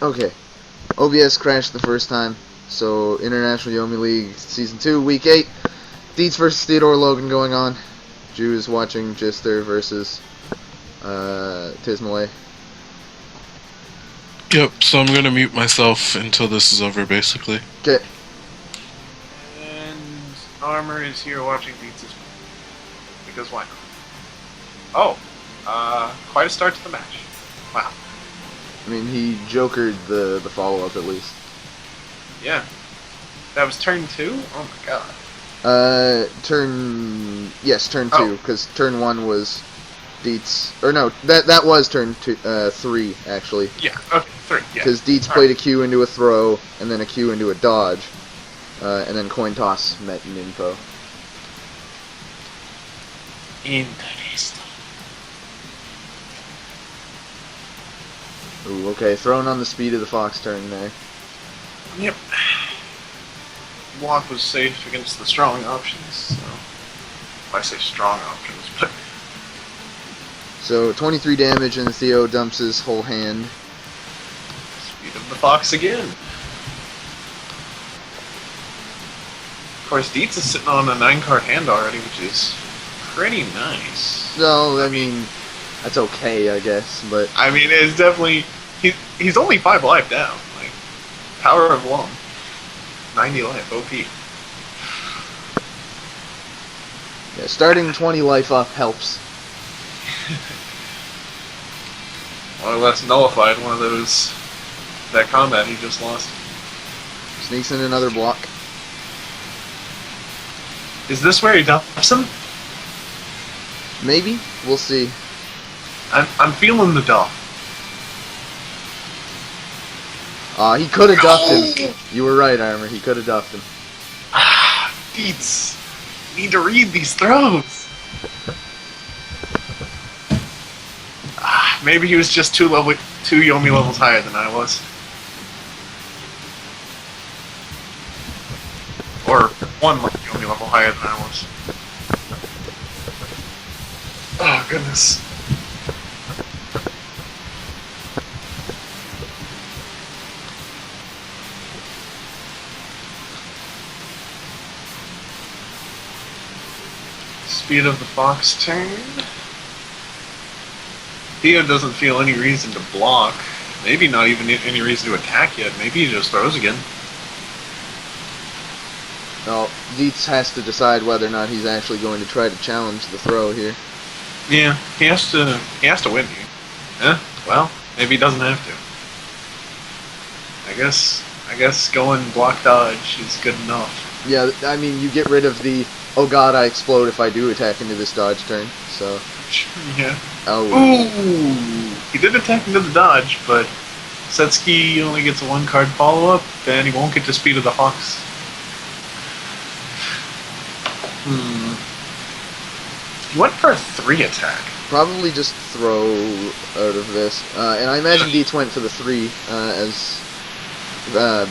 Okay. OBS crashed the first time, so International Yomi League Season 2, Week 8. Dietz versus theordorelogan going on. Jew is watching Gister versus Tismalay. Yep, so I'm gonna mute myself until this is over, basically. Okay. And Armor is here watching Dietz as well. Because why not? Oh, quite a start to the match. Wow. I mean, he jokered the follow-up at least. Yeah. That was turn 2? Oh my god. Turn 2, Oh. because turn 1 was Dietz, or no, that was turn 3, actually. Yeah, okay, 3, yeah. Because Dietz played a Q into a throw, and then a Q into a dodge, and then coin toss met in info. Interesting. Ooh, okay, throwing on the speed of the fox turn there. Yep. Block was safe against the strong options, so... Well, I say strong options, but... So, 23 damage, and Theo dumps his whole hand. Speed of the fox again. Of course, Dietz is sitting on a 9-card hand already, which is pretty nice. So, I mean, that's okay, I guess, but... I mean, it's definitely... He's only 5 life down. Like, power of Lung. 90 life, OP. Yeah, starting 20 life up helps. More or less nullified one of those... That combat he just lost. Sneaks in another block. Is this where he dumps him? Maybe? We'll see. I'm feeling the duff. He could have duffed him. You were right, Armor. He could have duffed him. Ah, Dietz. Need to read these throws. Maybe he was just two Yomi levels higher than I was. Or one Yomi level higher than I was. Oh, goodness. Speed of the fox turn. Theo doesn't feel any reason to block. Maybe not even any reason to attack yet. Maybe he just throws again. No, Dietz has to decide whether or not he's actually going to try to challenge the throw here. Yeah, he has to win here. Eh, well, maybe he doesn't have to. I guess going block dodge is good enough. Yeah, I mean, you get rid of the, oh god, I explode if I do attack into this dodge turn, so... Yeah. Oh. Ooh! He did attack into the dodge, but Setsuki only gets a 1-card follow-up, and he won't get to speed of the fox. He went for a 3 attack. Probably just throw out of this. And I imagine Dietz went for the 3,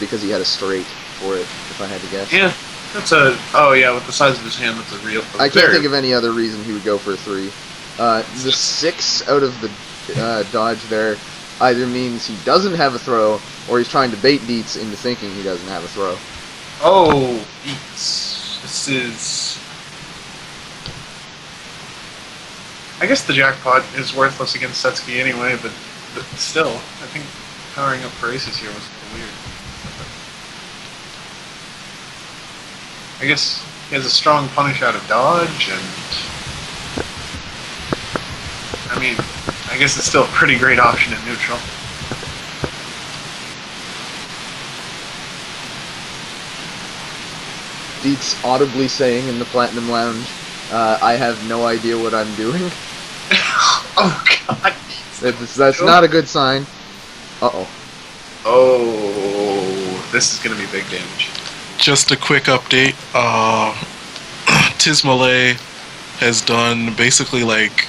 because he had a straight for it, if I had to guess. Yeah, that's a... Oh yeah, with the size of his hand, that's a real... I can't think of any other reason he would go for a 3. The 6 out of the dodge there either means he doesn't have a throw, or he's trying to bait Dietz into thinking he doesn't have a throw. Oh, Dietz. This is... I guess the jackpot is worthless against Setsuki anyway, but still, I think powering up for aces here was a little weird. I guess he has a strong punish out of dodge, and... I mean, I guess it's still a pretty great option in neutral. Dietz audibly saying in the Platinum Lounge, I have no idea what I'm doing. Oh god! That's not a good sign. Uh-oh. Oh, this is gonna be big damage. Just a quick update. Tismalay has done basically like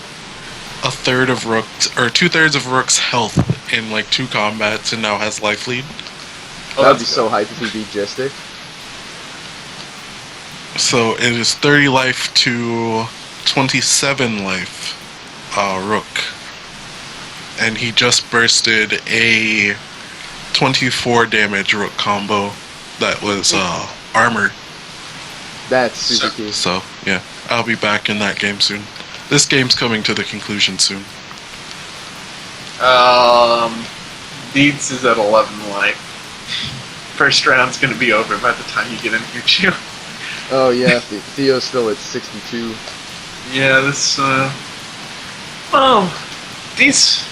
a third of Rook's, or 2/3 of Rook's health in like 2 combats, and now has life lead. That'd be so hype if he beat Gistic. So it is 30 life to 27 life, Rook. And he just bursted a 24 damage rook combo that was armored. That's super key. So, yeah, I'll be back in that game soon. This game's coming to the conclusion soon. Dietz is at 11 life. First round's gonna be over by the time you get in here, too. Oh yeah, Theo's still at 62. Yeah, this, Dietz...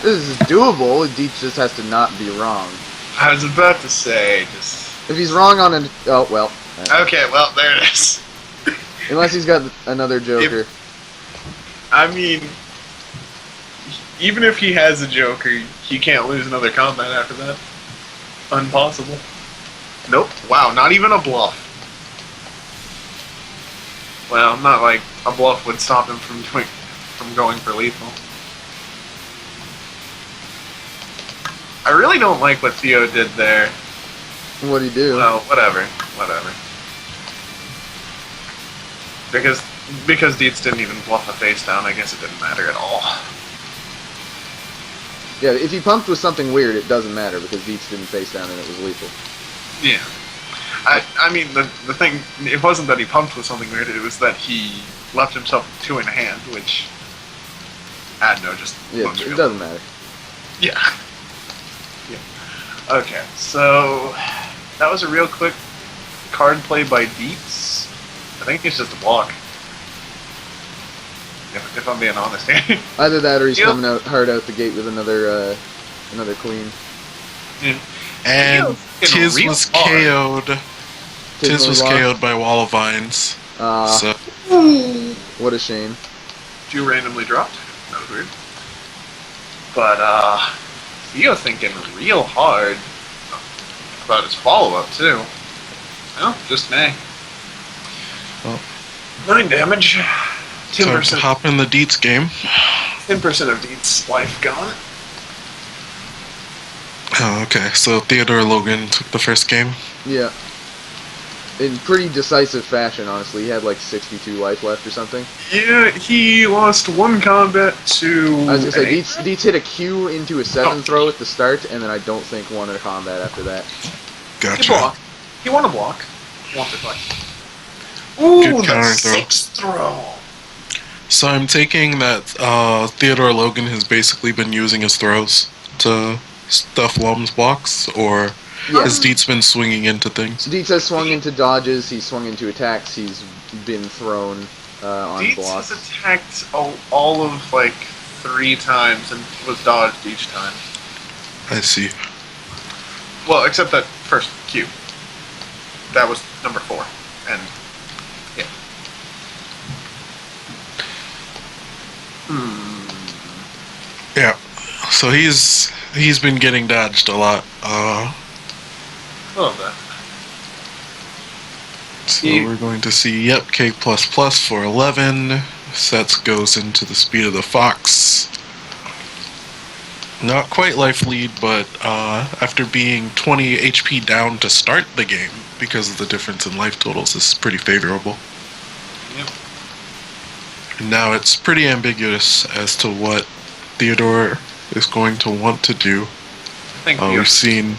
This is doable. Dietz just has to not be wrong. I was about to say, just... If he's wrong on an... Oh, well. Okay, well, there it is. Unless he's got another Joker. I mean, even if he has a Joker, he can't lose another combat after that. Impossible. Nope. Wow, not even a bluff. Well, not like a bluff would stop him from going for lethal. I really don't like what Theo did there. What'd he do? Well, whatever. Because Dietz didn't even bluff a face down, I guess it didn't matter at all. Yeah, if he pumped with something weird, it doesn't matter because Dietz didn't face down and it was lethal. Yeah. I mean, the thing, it wasn't that he pumped with something weird, it was that he left himself 2 in hand, which... just... Yeah, it doesn't matter. Yeah. Okay, so... That was a real quick card play by Dietz. I think it's just a block. If I'm being honest here. Either that or he's coming out hard out the gate with another queen. Yeah. And Tiz was KO'd. Tiz was KO'd by Wall of Vines. So. What a shame. 2 randomly dropped. That was weird. But, Theo thinking real hard about his follow-up, too. Well, just nay. Well, 9 damage. 10%. Time to hop in the Dietz game. 10% of Dietz' life gone. Oh, okay. So theordorelogan took the first game. Yeah. In pretty decisive fashion, honestly. He had like 62 life left or something. Yeah, he lost 1 combat to... I was gonna say, Dietz hit a Q into a 7 throw at the start, and then I don't think won a combat after that. Gotcha. He won a block. Once or twice. Ooh, Good counter the throw. 6th throw! So I'm taking that theordorelogan has basically been using his throws to stuff Lum's blocks, or has Dietz been swinging into things? Dietz has swung into dodges, he's swung into attacks, he's been thrown on Dietz blocks. has attacked all of, like, 3 times and was dodged each time. I see. Well, except that first Q. That was number 4. And, yeah. Yeah. So he's been getting dodged a lot. A little bit. So we're going to see, yep, K++ for 11. Sets goes into the speed of the fox. Not quite life lead, but after being 20 HP down to start the game, because of the difference in life totals, this is pretty favorable. Yep. Now it's pretty ambiguous as to what Theodore is going to want to do. I think We've seen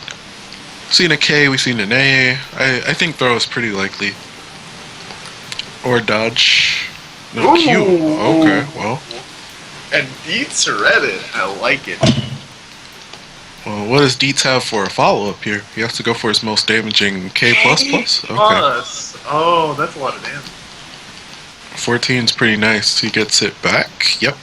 a K, we've seen an A. I think throw is pretty likely. Or dodge. No, Q. Okay, well. And Dietz read it. I like it. Well, what does Dietz have for a follow-up here? He has to go for his most damaging K++? Okay. Oh, that's a lot of damage. 14's pretty nice. He gets it back. Yep.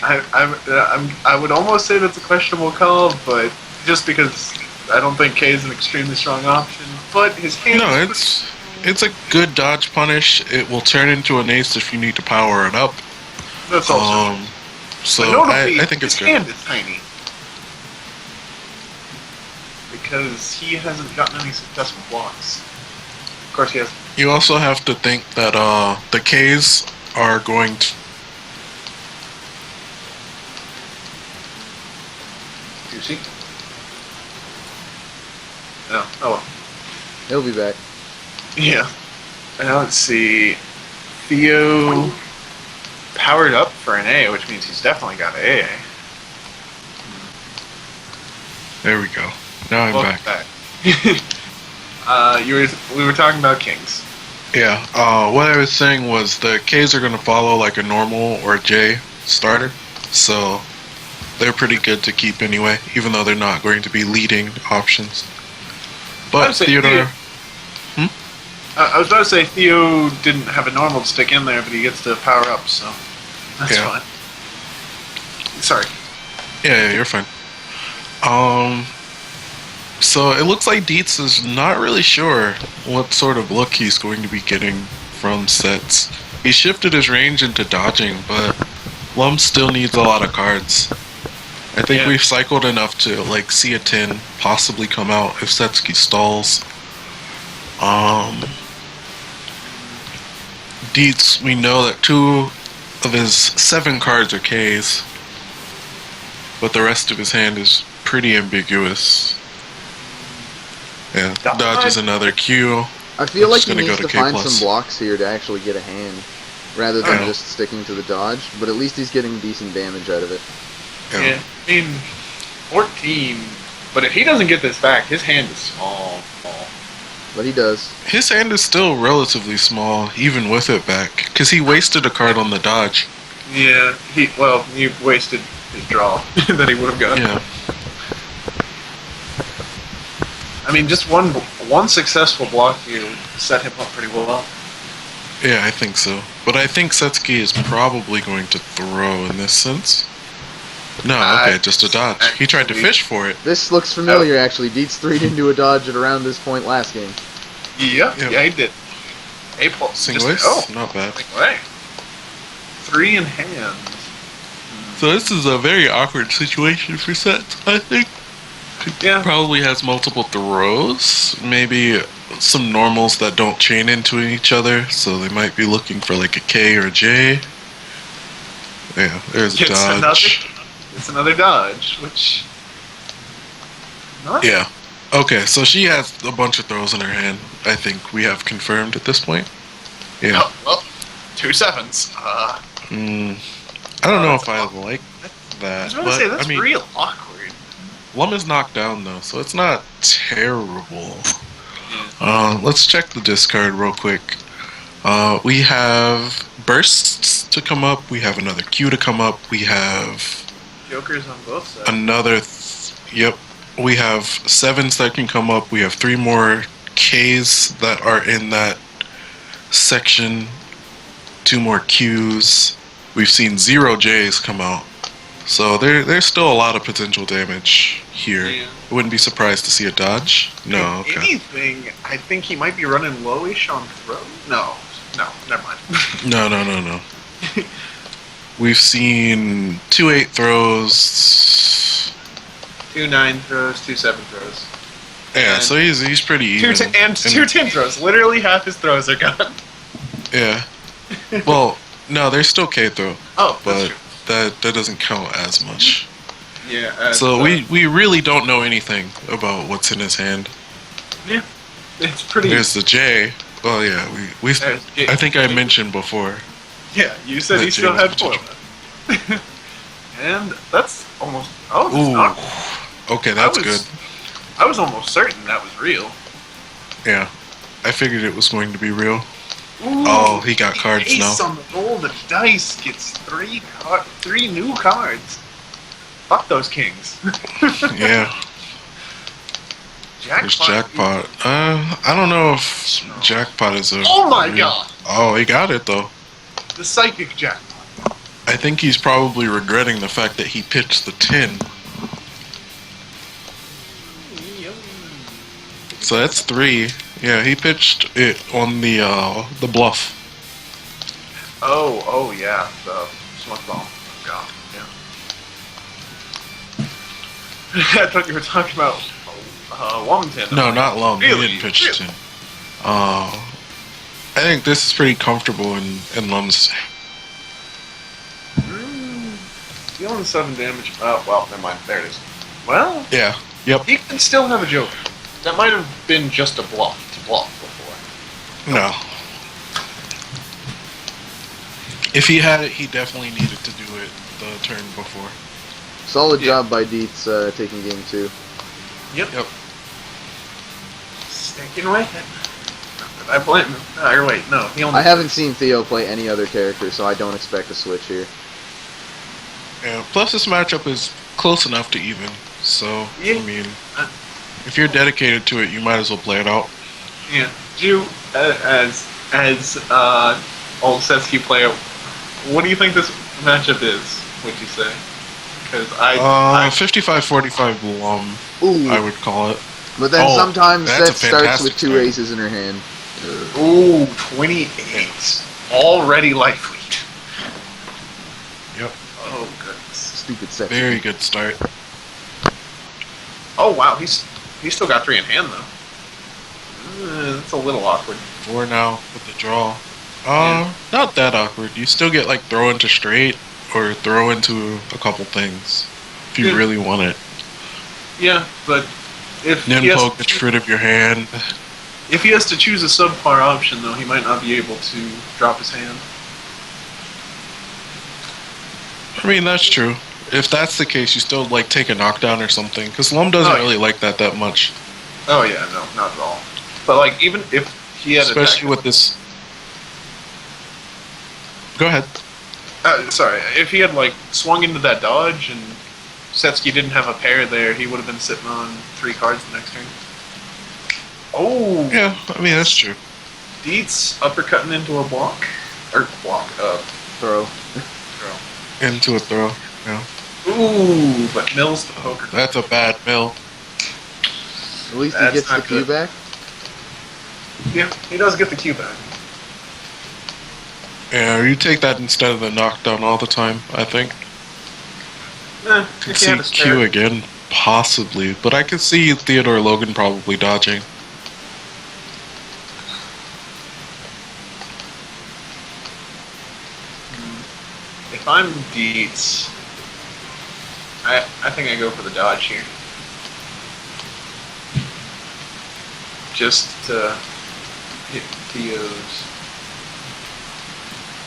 I would almost say that's a questionable call, but just because I don't think K is an extremely strong option. But his hand. No, it's a good dodge punish. It will turn into an ace if you need to power it up. That's also. So I think it's good. His hand is tiny because he hasn't gotten any successful blocks. Of course, he has. You also have to think that the Ks are going to. Do you see? No. Oh well. He'll be back. Yeah. Now let's see. Theo powered up for an A, which means he's definitely got AA. There we go. Now I'm Welcome back. We were talking about kings. Yeah. What I was saying was the Ks are going to follow like a normal or a J starter, so they're pretty good to keep anyway, even though they're not going to be leading options. But Theodore. I was about to say Theo didn't have a normal to stick in there, but he gets to power up, so that's fine. Sorry. Yeah, you're fine. So it looks like Dietz is not really sure what sort of look he's going to be getting from sets. He shifted his range into dodging, but Lum still needs a lot of cards. I think we've cycled enough to like see a 10 possibly come out if Setsuki stalls. Dietz, we know that 2 of his 7 cards are Ks, but the rest of his hand is pretty ambiguous. Yeah, dodge is another Q. I feel like he gonna needs go to to find K+. some blocks here to actually get a hand, rather than just sticking to the dodge, but at least he's getting decent damage out of it. Yeah, I mean, 14, but if he doesn't get this back, his hand is small. But he does. His hand is still relatively small, even with it back, because he wasted a card on the dodge. Yeah, he wasted his draw that he would have gotten. Yeah. I mean, just one successful block here would set him up pretty well. Yeah, I think so. But I think Setsuki is probably going to throw in this sense. No, okay, just a dodge. He tried to fish for it. This looks familiar, actually. Dietz 3'd into a dodge at around this point last game. Yeah, he did. A plus. Single ace? Not bad. Way. 3 in hand. So this is a very awkward situation for Sets, I think. Yeah. Probably has multiple throws. Maybe some normals that don't chain into each other, so they might be looking for like a K or a J. Yeah, there's a dodge. It's another dodge, which... Yeah. Okay, so she has a bunch of throws in her hand. I think we have confirmed at this point. Yeah. Oh, well, 2 7s. I don't know if I like that. I was going to say, that's real awkward. Lum is knocked down, though, so it's not terrible. Let's check the discard real quick. We have bursts to come up. We have another Q to come up. We have... Jokers on both sides. Another... Yep. We have 7s that can come up. We have 3 more Ks that are in that section. 2 more Qs. We've seen 0 Js come out. So there's still a lot of potential damage here. Yeah. I wouldn't be surprised to see a dodge. No, If okay. anything, I think he might be running lowish on throw. No, never mind. No. We've seen 2 8 throws. 2 9 throws, 2 7 throws. Yeah, so he's pretty even. 2 10 throws. Literally half his throws are gone. Yeah. Well, no, there's still K throw. Oh, that's but true. that doesn't count as much. Yeah. So we really don't know anything about what's in his hand. Yeah, it's pretty. There's the J. Well, yeah, we I think I mentioned before. Yeah, you said he still had 4. And that's almost. Oh, that's not. Okay, that's good. I was almost certain that was real. Yeah, I figured it was going to be real. Ooh, Oh, he got cards ace now. on the roll. The dice gets 3 new cards. Fuck those kings. Yeah, Jackpot. there's jackpot. I don't know if jackpot is a. Oh my god! Oh, he got it though. The psychic jackpot. I think he's probably regretting the fact that he pitched the 10. So that's 3. Yeah, he pitched it on the bluff. Oh yeah, the smoke bomb. God, yeah. I thought you were talking about Wilmington. No, not Lum. Really? He didn't pitch 10. I think this is pretty comfortable in Lum's. Dealing 7 damage. Oh, well, never mind. There it is. Well, Yeah. Yep. he can still have a joker. That might have been just a bluff to bluff before. No. If he had it, he definitely needed to do it the turn before. Solid job by Dietz taking game 2. Yep. Yep. Sticking with it. Not that I blame him. Or wait, no. He only I haven't seen Theo play any other character, so I don't expect a switch here. Yeah. Plus, this matchup is close enough to even. So, Yeah. I mean, if you're dedicated to it, you might as well play it out. Yeah. Do you, as old Setsky player, what do you think this matchup is? Would you say? Because I 55-45 Lum, Ooh, I would call it. but then Oh, sometimes that's Seth a starts fantastic with two start. aces in her hand. ooh 28 already life lead. Yep. Oh goodness. Stupid Seth. Very good start. Oh wow, he's still got 3 in hand though. It's a little awkward. 4 now with the draw. Not that awkward. You still get like throw into straight or throw into a couple things if you Yeah. really want it. Yeah, but if he, Ninpo gets rid of your hand. if he has to choose a subpar option though, he might not be able to drop his hand. I mean, that's true. If that's the case, you still like take a knockdown or something because Lum doesn't really like that much. Oh yeah, no, not at all. But like even if he had Especially with this. Go ahead. sorry, if he had like swung into that dodge and Setsky didn't have a pair there, he would have been sitting on 3 cards the next turn. Oh, Yeah, I mean that's true. Dietz uppercutting into a block or block Throw. throw. Into a throw. Yeah, Ooh, but Mills the poker. that's a bad mill. At least That's he gets the not cue good. back. Yeah, he does get the cue back. Yeah, you take that instead of the knockdown all the time. I think. Nah, Could if he see had a Q spare. again, possibly, but I could see Theodore Logan probably dodging. If I'm Dietz, I think I go for the dodge here. Just to hit Theo's.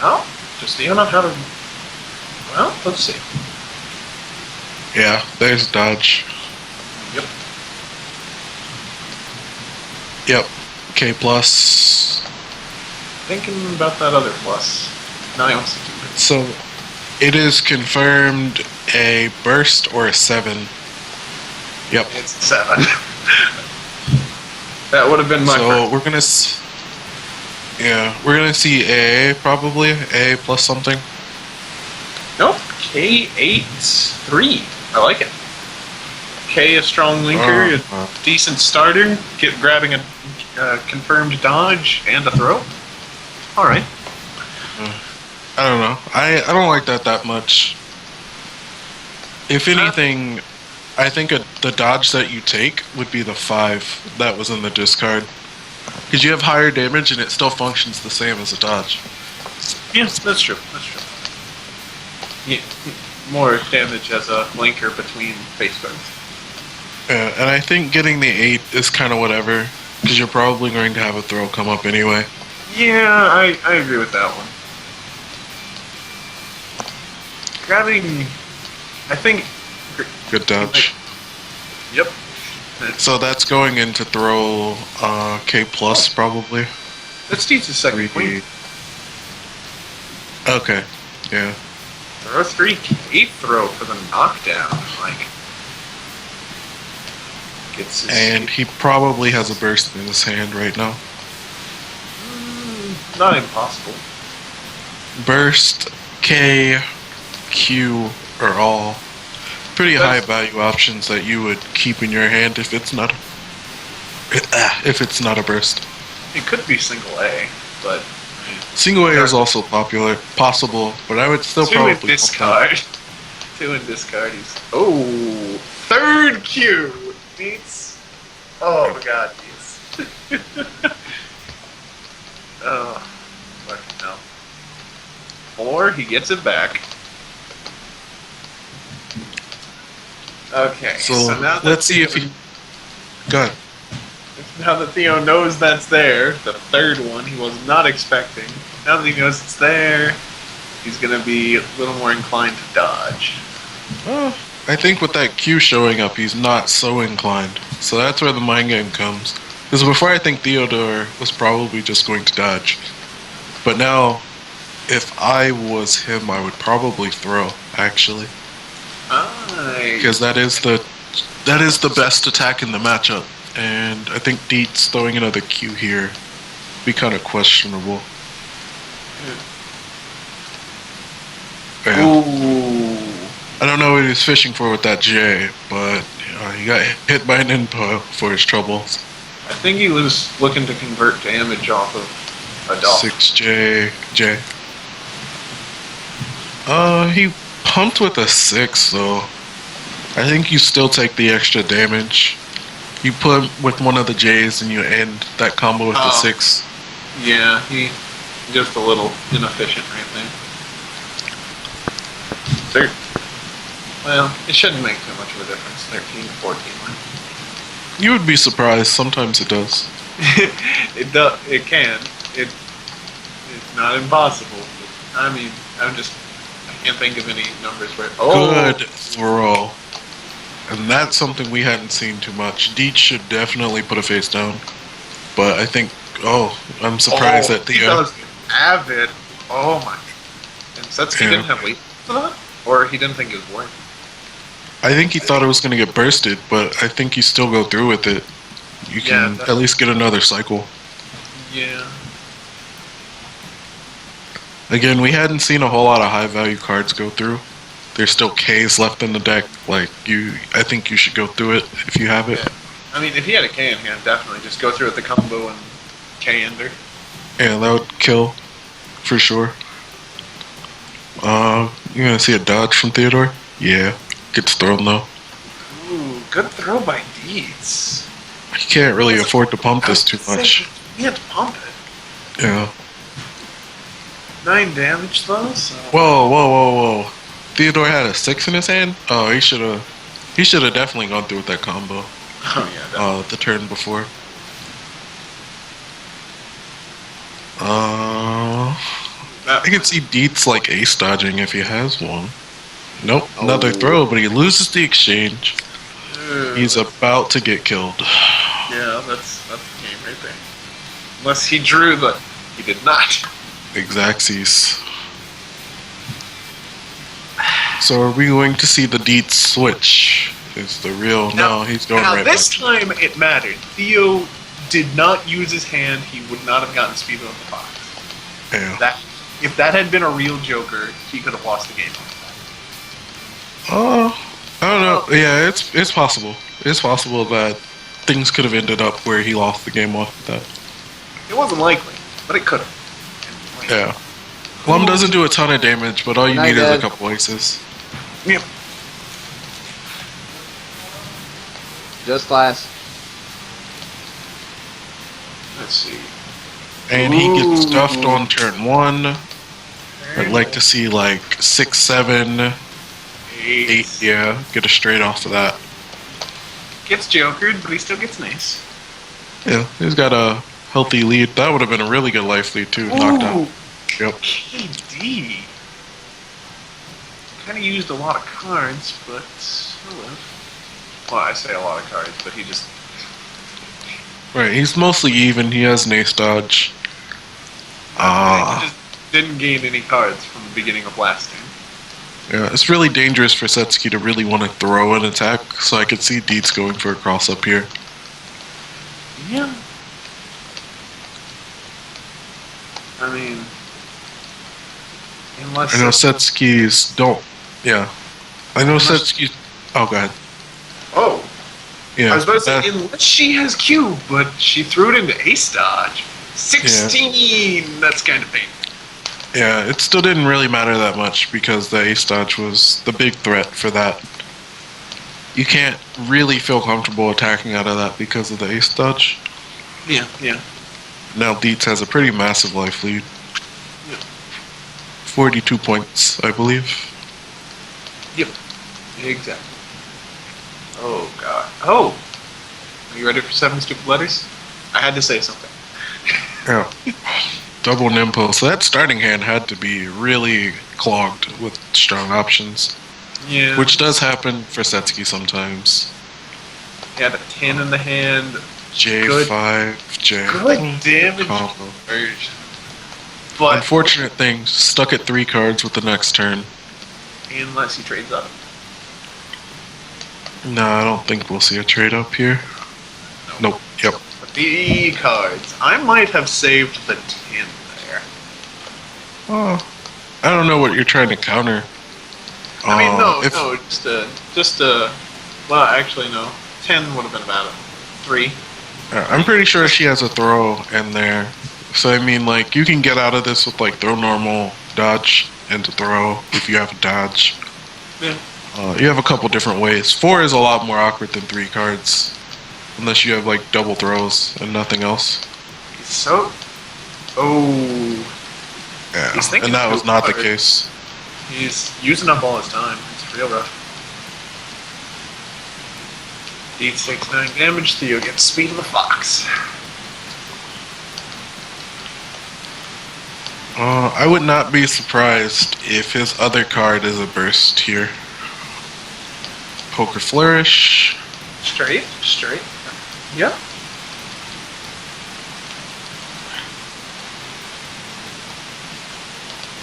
Oh, does Theo not have a... Well, let's see. Yeah, there's dodge. Yep. Yep. K plus. Thinking about that other plus. Now he wants to keep it. So, it is confirmed a burst or a 7. Yep. It's 7. That would have been my So first. we're gonna. We're gonna see A probably A plus something. Nope. K8-3. I like it. K, a strong linker, a decent starter, grabbing a confirmed dodge and a throw. All right. I don't know. I don't like that much. If anything, I think the dodge that you take would be the 5 that was in the discard. Because you have higher damage and it still functions the same as a dodge. Yes, that's true. That's true. Yeah, more damage as a linker between face cards. Yeah, and I think getting the 8 is kind of whatever. Because you're probably going to have a throw come up anyway. Yeah, I agree with that one. Grabbing, I think. Good dodge. Yep. So that's going into throw K plus probably. Let's teach the second 3D. queen. Okay. Yeah. Throw 3, K throw for the knockdown. Like, gets his. And he probably has a burst in his hand right now. Not impossible. Burst, K, Q are all pretty high value options that you would keep in your hand if it's not a burst. It could be single A, but Single A is also possible, but I would still 2 probably in discard. 2 in discard. He's third Q. Beats. Oh my god, Beats. Oh, fucking hell. 4, he gets it back. Okay, So now that let's see if he. Good. Now that Theo knows that's there, the third one he was not expecting. Now that he knows it's there, he's gonna be a little more inclined to dodge. Oh, I think with that Q showing up, he's not so inclined. So that's where the mind game comes. Because before, I think Theodore was probably just going to dodge. But now, if I was him, I would probably throw, actually. Because that is the best attack in the matchup. And I think Dietz throwing another Q here be kind of questionable. Yeah. Ooh. I don't know what he was fishing for with that J, but he got hit by an input for his troubles. I think he was looking to convert damage off of a doll. 6J. He pumped with a 6, so I think you still take the extra damage. You put with one of the J's and you end that combo with the 6. Yeah, he just a little inefficient right there. Well, it shouldn't make too much of a difference. 13 to 14. You would be surprised. Sometimes it does. It can. It's not impossible. I mean, I can't think of any numbers where. Oh, good throw. And that's something we hadn't seen too much. Dietz should definitely put a face down. But I think, I'm surprised that he does have it. Oh my. And Setsuki didn't have weight for that? Or he didn't think it was worth it? I think he thought it was going to get bursted, but I think you still go through with it. You can at least get another cycle. Yeah. Again, we hadn't seen a whole lot of high value cards go through. There's still K's left in the deck. I think you should go through it if you have it. Yeah. I mean, if he had a K in hand, definitely just go through with the combo and K ender. Yeah, that would kill for sure. You gonna see a dodge from Theodore? Yeah, gets thrown though. Ooh, good throw by Dietz. He can't really afford to pump this too much. He had to pump it. Yeah. 9 damage though. So. Whoa! Theodore had a 6 in his hand. Oh, he should have definitely gone through with that combo. Oh yeah. Definitely. The turn before. I can see Dietz ace dodging if he has one. Nope, another throw, but he loses the exchange. He's about to get killed. Yeah, that's the game right there. Unless he drew, but he did not. Exactsies. So are we going to see the Dietz switch? Is the real? No, he's going right back. Now this time it mattered. Theo did not use his hand. He would not have gotten speed on the box. Yeah. If that had been a real Joker, he could have lost the game. I don't know. Yeah, it's possible. It's possible that things could have ended up where he lost the game off of that. It wasn't likely, but it could have. Yeah. Lum doesn't do a ton of damage, but all you need is a couple aces. Yep. Just class. Let's see. And he gets stuffed on turn 1. I'd like to see 6, 7, 8. Yeah, get a straight off of that. Gets jokered, but he still gets nice. Yeah, he's got a healthy lead. That would have been a really good life lead too. Knocked out. Yep. KD. Kind of used a lot of cards, but well, I say a lot of cards, but he just. Right, he's mostly even. He has an ace dodge. He just didn't gain any cards from the beginning of last game. Yeah, it's really dangerous for Setsuki to really want to throw an attack, so I could see Dietz going for a cross up here. Yeah. I mean, unless I know Setsuki's don't. Yeah, I know Setsuki's. Oh, go ahead. Oh. Yeah. I was about to say, unless she has Q, but she threw it into ace dodge. 16! Yeah. That's kind of painful. Yeah, it still didn't really matter that much because the ace dodge was the big threat for that. You can't really feel comfortable attacking out of that because of the ace dodge. Yeah. Now Dietz has a pretty massive life lead. Yeah. 42 points, I believe. Yep. Exactly. Oh, God. Oh! Are you ready for 7 stupid letters? I had to say something. Yeah. Double Nimpo. So that starting hand had to be really clogged with strong options. Yeah. which does happen for Setsuki sometimes. He had a 10 in the hand. J5, J. Good damage combo. conversion. But Unfortunate thing, stuck at 3 cards with the next turn. unless he trades up. No, I don't think we'll see a trade up here. Nope. Yep. 3 cards. I might have saved the 10 there. Oh, I don't know what you're trying to counter. I mean, no, if- no, just a. Well, actually, no. 10 would have been about it. 3. I'm pretty sure she has a throw in there. So I mean, like, you can get out of this with like throw normal, dodge, and to throw if you have a dodge. Yeah. You have a couple different ways. 4 is a lot more awkward than 3 cards, unless you have like double throws and nothing else. So. Oh. Yeah, He's thinking and that was too not the hard. case. He's using up all his time. It's real rough. Dietz takes 9 damage. Theo gets Speed of the Fox. I would not be surprised if his other card is a burst here. Poker Flourish. Straight. Yep.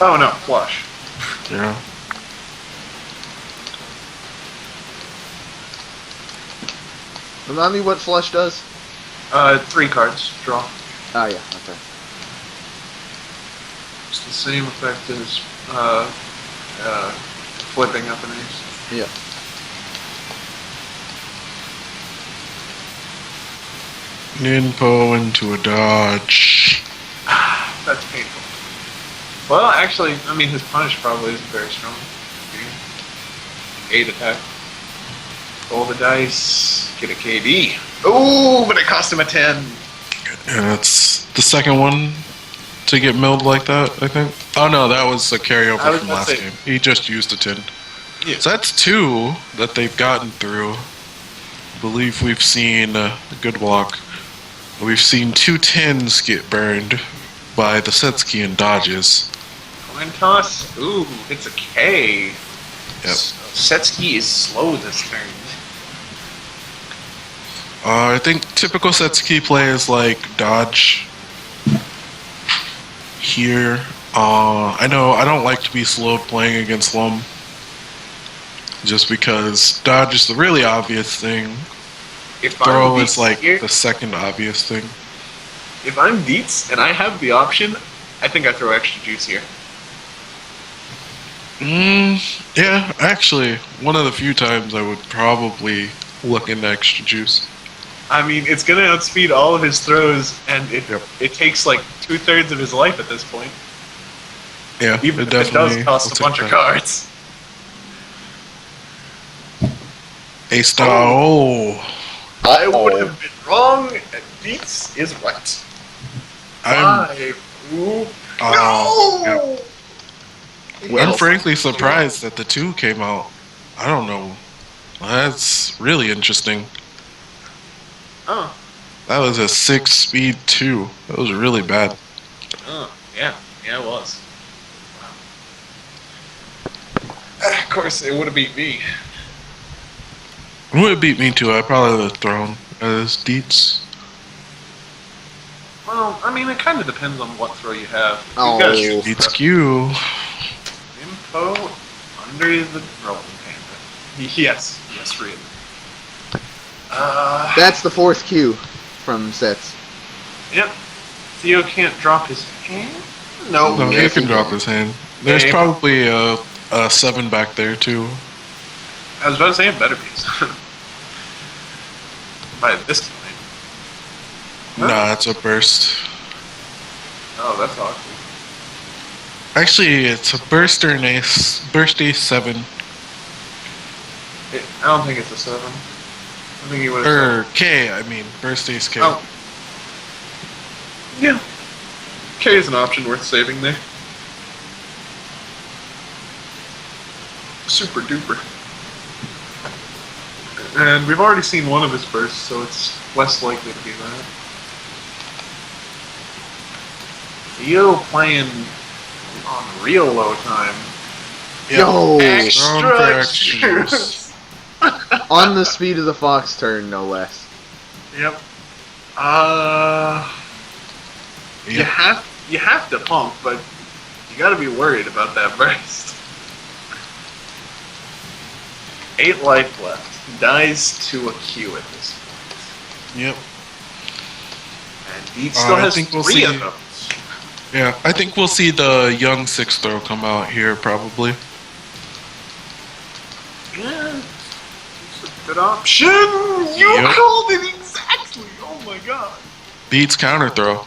Oh no, flush. Yeah. Remind me what flush does? 3 cards. Draw. Oh, yeah, okay. It's the same effect as flipping up an ace. Yeah. Ninpo into a dodge. That's painful. Well, actually, I mean, his punish probably isn't very strong. 8 attack. Roll the dice. Get a KD. Oh, but it cost him a 10. Yeah, that's the second one to get milled like that, I think. Oh no, that was a I carryover was from gonna last say- game. He just used a 10. Yeah. So that's 2 that they've gotten through. I believe we've seen a good block. We've seen 2 10s get burned by the Setsuki and dodges. Coin toss. Ooh, it's a K. Yep. Setsuki is slow this turn. I think typical Setsuki play is like dodge here. I know I don't like to be slowed playing against Lum, just because dodge is the really obvious thing. If Throw I'm is like here, the second obvious thing. if I'm Dietz and I have the option, I think I throw extra juice here. Yeah, actually, one of the few times I would probably look into extra juice. I mean, it's gonna outspeed all of his throws, and Yep. it takes like 2/3 of his life at this point. Yeah, Even it if it does definitely cost will a bunch take of that. cards. Ace star. Oh, I would have been wrong, and Dietz is right. I'm 5. Ooh. No! No! I'm frankly surprised that the 2 came out. I don't know. That's really interesting. Oh, That was a 6 speed 2. That was really bad. yeah, it was. Of course, it would have beat me. It would have beat me too. I probably would have thrown as Dietz. Well, I mean, it kind of depends on what throw you have. If Oh. you got a shoot Dietz throw. Q. Info under the rolling panda. Yes, really. That's the 4th cue from sets. Yep. Theo can't drop his hand? No. No, he yes, can he drop can. his hand. There's Yeah. probably a 7 back there too. I was about to say it better be. By this point. Huh? Nah, it's a burst. Oh, that's awkward. Actually, it's a burst or an ace. Burst ace 7. I don't think it's a 7. I think he would have. Or K, I mean. Burst ace K. Oh. Yeah. K is an option worth saving there. Super duper. And we've already seen one of his bursts, so it's less likely to be that. Theo playing on real low time. Yo! Extra extra juice. On the speed of the fox turn, no less. Yep. You Yep. have to pump, but you gotta be worried about that burst. 8 life left. Dies to a Q at this point. Yep. And Dietz still I has think we'll 3 see- of those. Yeah, I think we'll see the young 6 throw come out here probably. Yeah, it's a good option. You Yep. called it exactly. Oh my god. Beats counter throw.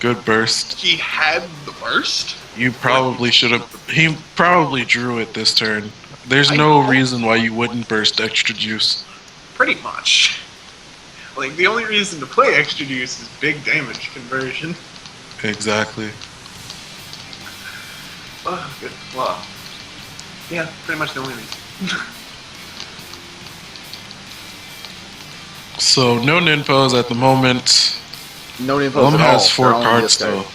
Good burst. He had the burst. You probably should have. He probably drew it this turn. There's I no know. reason why you wouldn't burst extra juice. Pretty much. Like, the only reason to play extra juice is big damage conversion. Exactly. Oh, good. Well, yeah, pretty much the only reason. So no ninfos at the moment. No infos Lum at all. has 4 They're all in cards discard.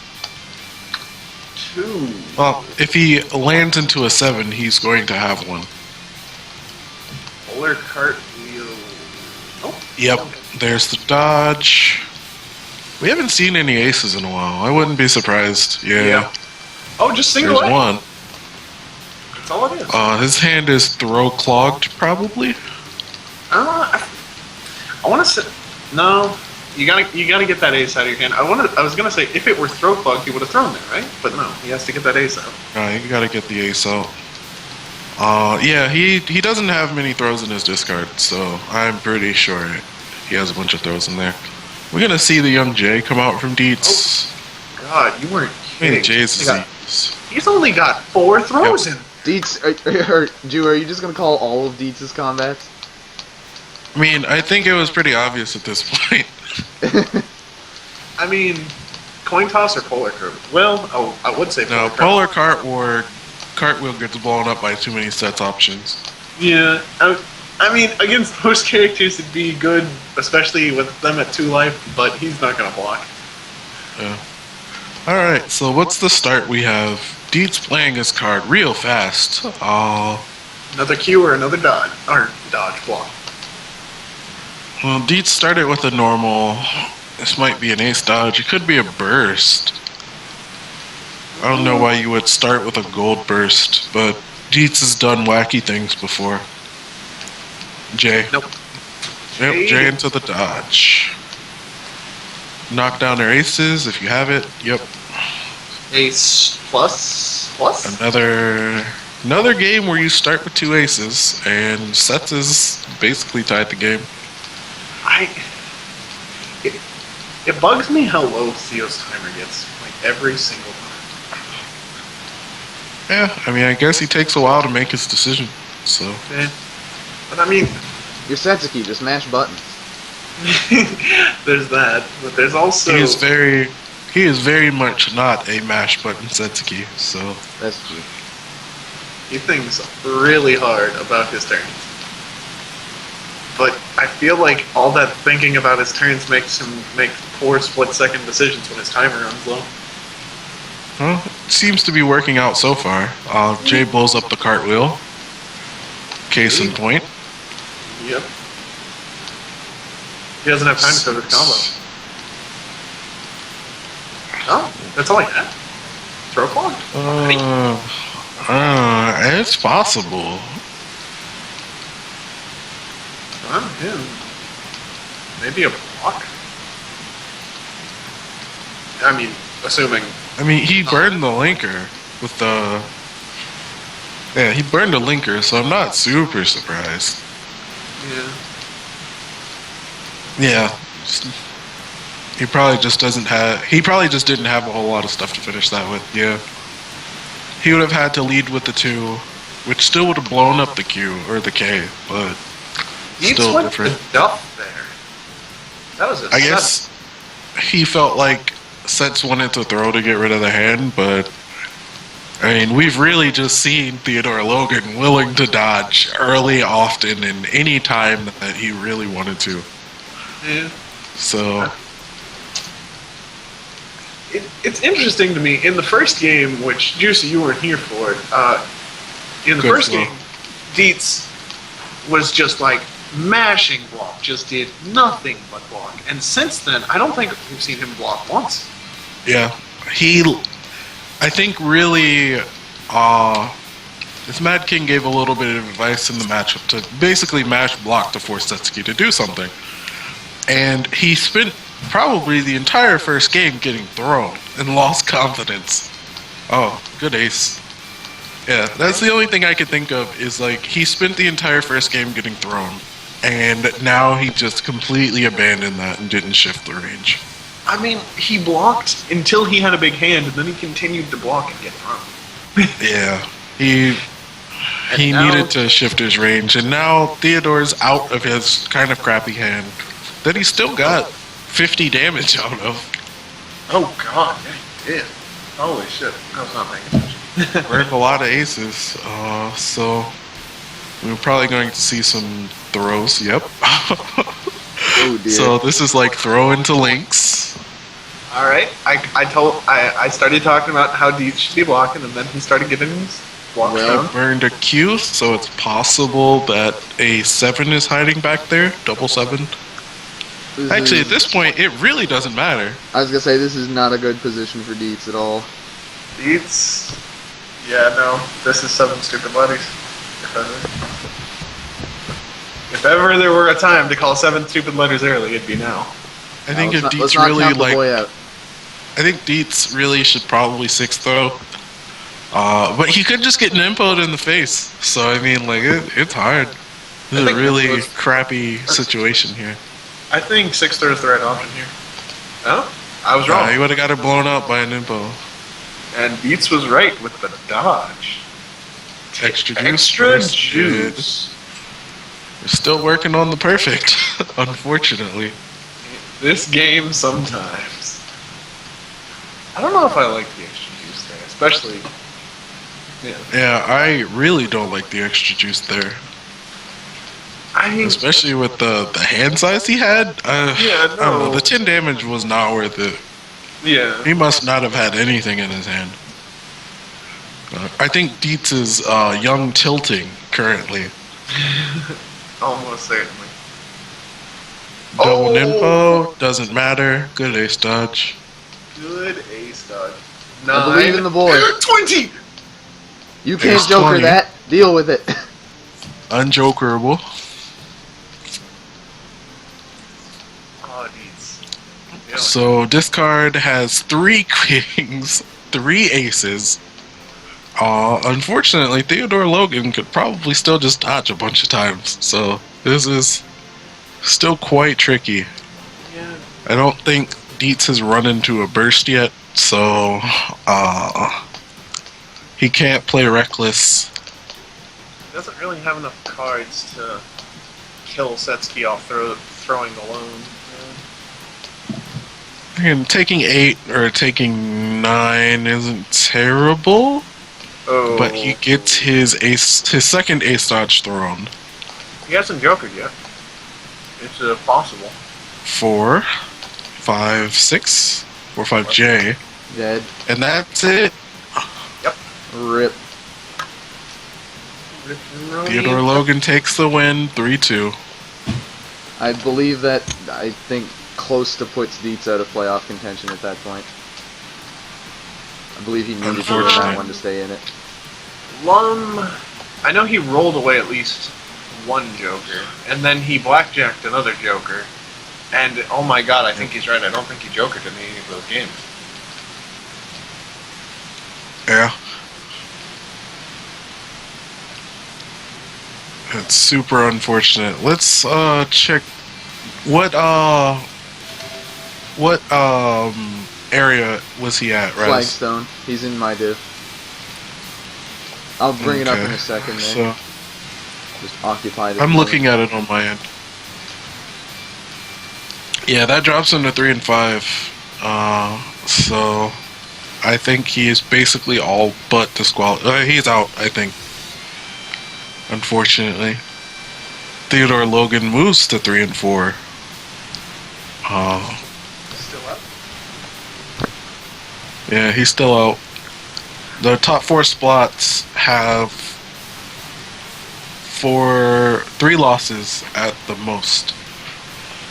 still. 2. Well, if he lands into a 7, he's going to have one. Polar cartwheel. Oh. Yep. Okay. There's the dodge. We haven't seen any aces in a while. I wouldn't be surprised. Yeah. Oh, just single There's A. one. That's all it is. His hand is throw clogged, probably. I want to say no. You gotta get that ace out of your hand. I was gonna say if it were throw clogged, he would have thrown there, right? But no, he has to get that ace out. You gotta get the ace out. Yeah, he doesn't have many throws in his discard, so I'm pretty sure he has a bunch of throws in there. We're gonna see the young Jay come out from Dietz. God, you weren't Hey, kidding. Jay's He got- disease. He's only got 4 throws in. Dietz, Jew, are you just gonna call all of Dietz's combats? I mean, I think it was pretty obvious at this point. I mean, coin toss or polar curve? Well, I would say No, curve. polar cart or cartwheel gets blown up by too many sets options. Yeah, I mean, against most characters it'd be good, especially with them at 2 life, but he's not gonna block. Yeah. Alright, so what's the start we have? Dietz playing his card real fast. Another Q or another dodge, block. Well, Dietz started with a normal. This might be an ace dodge. It could be a burst. I don't know why you would start with a gold burst, but Dietz has done wacky things before. Jay. Nope. Yep, Jay. Jay into the dodge. Knock down their aces if you have it. Yep. Ace plus? Another game where you start with 2 aces and sets is basically tied the game. It bugs me how low Theo's timer gets, like every single time. Yeah, I mean, I guess he takes a while to make his decision. So Eh. But I mean, You're Setsuki, just mash buttons. there's that, but there's also he is very much not a mash button Setsuki. So That's true. he thinks really hard about his turns. But I feel like all that thinking about his turns makes him make poor split-second decisions when his timer runs low. well, it seems to be working out so far. Jay blows up the cartwheel. Case in point. Yep. He doesn't have time to cover the combo. Oh, that's all I had. Throw clogged. It's possible. Well, yeah. Maybe a block. I mean, assuming. I mean, he burned the linker with the. Yeah, he burned the linker, so I'm not super surprised. Yeah. Yeah. He probably just doesn't have. He probably just didn't have a whole lot of stuff to finish that with. Yeah. He would have had to lead with the 2, which still would have blown up the Q or the K, but Dietz still went different. the duff there. That was a I guess he felt like sets wanted to throw to get rid of the hand, but I mean, we've really just seen theordorelogan willing to dodge early, often, and any time that he really wanted to. Yeah. So it's interesting to me. In the first game, which, Juicy, you weren't here for it, in the Good first flow. game, Dietz was just like mashing block, just did nothing but block. And since then, I don't think we've seen him block once. Yeah, I think really, this Mad King gave a little bit of advice in the matchup to basically mash block to force Setsuki to do something. And he spent probably the entire first game getting thrown and lost confidence. Oh, good ace. Yeah, that's the only thing I could think of is like he spent the entire first game getting thrown. And now he just completely abandoned that and didn't shift the range. I mean, he blocked until he had a big hand, and then he continued to block and get thrown. Yeah, he now- needed to shift his range, and now Theodore's out of his kind of crappy hand that he still got 50 damage out of. Oh god, yeah, he did. Holy shit, I was not paying attention. We're a lot of aces, so we're probably going to see some throws. Yep. Oh dear. So this is like throw into links. Alright, I started talking about how Dietz should be blocking, and then he started getting his blocks Well, down. Burned a Q, so it's possible that a 7 is hiding back there. Double 7. This Actually, is- at this point, it really doesn't matter. I was gonna say this is not a good position for Dietz at all. Dietz, yeah, no, this is 7 stupid buddies. If ever there were a time to call 7 stupid letters early, it'd be now. I think Let's if not- let's Dietz not really count the like, boy out. I think Dietz really should probably 6 throw. But he could just get nimpoed in the face. So I mean, like it's hard. This is a think really that's- crappy situation here. I think 6 throw is the right option here. No? I was wrong. He would have got it blown up by a nimpo. And Dietz was right with the dodge. Extra juice. Extra first. juice. We're still working on the perfect, unfortunately. This game sometimes. I don't know if I like the extra juice there, especially. Yeah. Yeah, I really don't like the extra juice there. I mean, Especially with the hand size he had. Yeah, I don't know, no. the 10 damage was not worth it. yeah. He must not have had anything in his hand. I think Dietz is young tilting currently. Almost certainly. Double Oh! Nimpo, doesn't matter. Good ace dodge. Good ace dodge. I believe in the boy. 20! You can't There's joker 20. that. Deal with it. Unjokerable. Oh, Dietz. Yeah. So discard has 3 kings, 3 aces. Unfortunately, Theodore Logan could probably still just dodge a bunch of times. So this is still quite tricky. Yeah. I don't think Dietz has run into a burst yet, so he can't play reckless. He doesn't really have enough cards to kill Setsuki off throwing alone. And taking 8 or taking 9 isn't terrible, Oh. but he gets his second ace dodge thrown. He hasn't jokered yet. It's possible. 4, 5, 6, 4, 5J, Dead. and that's it. Rip. Theodore Logan takes the win, 3-2. I believe that, I think, close to puts Dietz out of playoff contention at that point. I believe he needed to win that Unfortunate. one to stay in it. Lum, I know he rolled away at least one joker, and then he blackjacked another joker, and oh my god, I think he's right. I don't think he jokered in any of those games. Yeah. It's super unfortunate. Let's check what area was he at, Rez? Flagstone. He's in my div. I'll bring it up in Okay. a second there. So Just occupied it. I'm looking at it on my end. Yeah, that drops him to 3 and 5. So I think he is basically all but disqualified. He's out, I think. Unfortunately, Theodore Logan moves to 3 and 4. Still up? Yeah, he's still out. The top 4 spots have 3 losses at the most.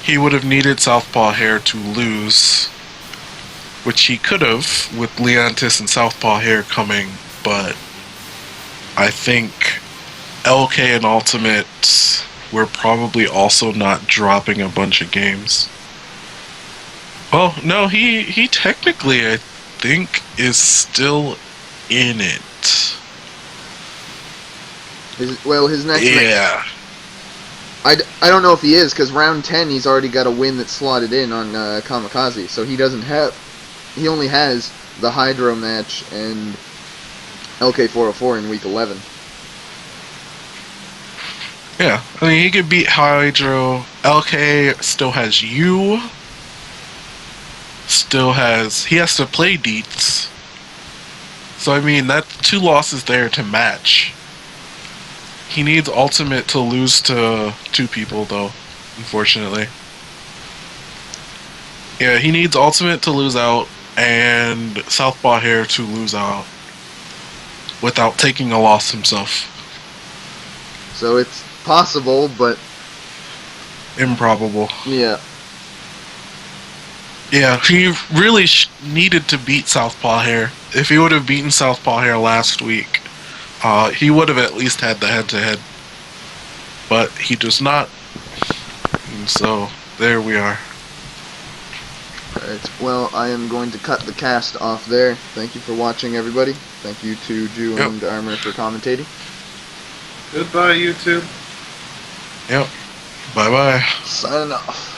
He would have needed Southpaw Hair to lose, which he could have with Leontis and Southpaw Hair coming, but I think LK and Ultimate were probably also not dropping a bunch of games. Well, no, he technically, I think, is still in it. His next Yeah. I don't know if he is, because round 10 he's already got a win that's slotted in on Kamikaze, so he only has the Hydro match and LK404 in week 11. Yeah, I mean, he could beat Hydro. LK still has you. He has to play Dietz. So, I mean, that's 2 losses there to match. He needs Ultimate to lose to 2 people, though, unfortunately. Yeah, he needs Ultimate to lose out, and Southpaw Hair to lose out without taking a loss himself. So it's possible, but Improbable. yeah. Yeah, he really needed to beat Southpaw Hair. If he would have beaten Southpaw Hair last week, he would have at least had the head-to-head. But he does not. And so, there we are. Alright, well, I am going to cut the cast off there. Thank you for watching, everybody. Thank you to Jew and Armor for commentating. Goodbye, YouTube. Yep. Bye-bye. Signing off.